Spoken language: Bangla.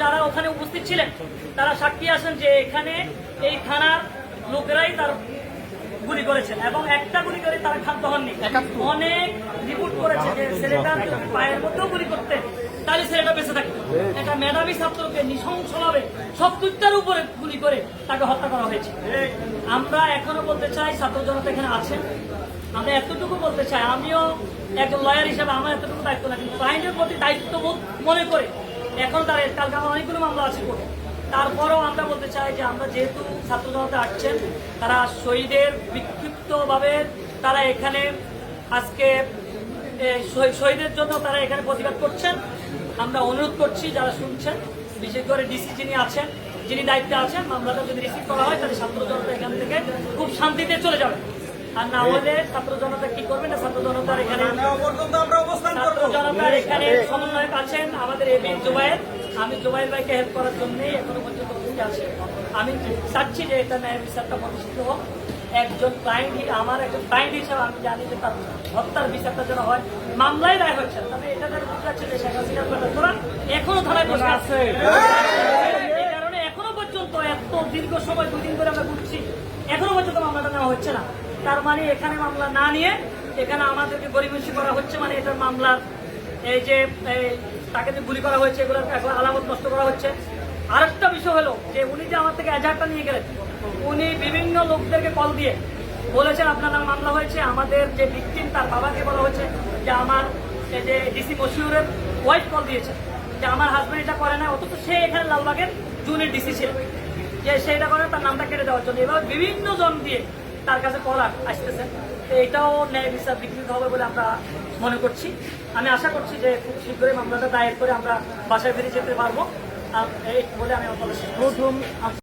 যারা ওখানে উপস্থিত ছিলেন তারা সাক্ষী আছেন যে এখানে এই থানার লোকেরাই তার গুলি করেছেন এবং একটা গুলি করে তারা ক্ষান্ত হননি। অনেক রিপোর্ট করেছে যে ছেলেটার যদি পায়ের মধ্যেও গুলি করতে তাহলে ছেলেটা বেঁচে থাকতো। একটা মেধাবী ছাত্রকে নৃশংসভাবে 70টার উপরে গুলি করে তাকে হত্যা করা হয়েছে। আমরা এখনো বলতে চাই, ছাত্র জনতা এখানে আছেন, আমরা এতটুকু বলতে চাই, আমিও একজন লয়ার হিসেবে আমার এতটুকু দায়িত্ব না, কিন্তু আইনের প্রতি দায়িত্ববোধ মনে করে এখন তার কালকে আমার অনেকগুলো মামলা আছে কোর্টে। তারপরেও আমরা বলতে চাই যে আমরা যেহেতু ছাত্র জনতা আসছেন, তারা শহীদের বিক্ষিপ্তভাবে তারা এখানে আজকে শহীদের জন্য তারা এখানে প্রতিবাদ করছেন। আমরা অনুরোধ করছি যারা শুনছেন, বিশেষ করে ডিসি যিনি আছেন, যিনি দায়িত্বে আছেন, মামলাটা যদি রিসিভ করা হয় তাহলে ছাত্র জনতা এখান থেকে খুব শান্তিতে চলে যাবে। আর না হলে ছাত্র জনতা কি করবে না, ছাত্র জনতার এখানে সমন্বয়ক আছেন আমাদের এবি জুবাইর। আমি জুবাইর ভাইকে হেল্প করার জন্যই এখনো পর্যন্ত আছি। আমি চাচ্ছি যে এটা ন্যায় বিচারটা প্রতিষ্ঠিত হোক। একজন ক্লায়েন্ট, আমার একজন ক্লায়েন্ট হিসেবে আমি জানি যে তার হত্যার বিচারটা যেন হয়। মামলায় রায় হচ্ছে, তবে এটা যেন বুঝতে পারছে যে শেখ হাসিনার তোরা এখনো থানায় বসে আছে। এই কারণে এখনো পর্যন্ত এত দীর্ঘ সময় 2 দিন ধরে আমরা ঘুরছি, এখনো পর্যন্ত মামলাটা নেওয়া হচ্ছে না। তার মানে এখানে মামলা না নিয়ে এখানে আমাদেরকে গরিবেশি করা হচ্ছে, মানে এটার মামলার এই যে তাকে যে গুলি করা হয়েছে এগুলোর আলামত নষ্ট করা হচ্ছে। আরেকটা বিষয় হলো যে উনি যে আমার থেকে এজাহারটা নিয়ে গেলেন, উনি বিভিন্ন লোকদেরকে কল দিয়ে বলেছেন আপনার নামে মামলা হয়েছে। আমাদের যে ভিকটিম তার বাবাকে বলা হয়েছে যে আমার এই যে ডিসি মশিউরের ওয়াইফ কল দিয়েছে যে আমার হাজব্যান্ড এটা করে না, অথচ সে এখানে লালবাগের জুনের ডিসি ছিল, যে সেটা করে তার নামটা কেটে দেওয়ার জন্য। এবার বিভিন্ন জন দিয়ে তার কাছে কল আসতেছে। তো এটাও ন্যায় বিচার বিকৃত হবে বলে আমরা মনে করছি। আমি আশা করছি যে খুব শীঘ্রই মামলাটা দায়ের করে আমরা বাসায় ফিরে যেতে পারবো এই বলে আমি আমার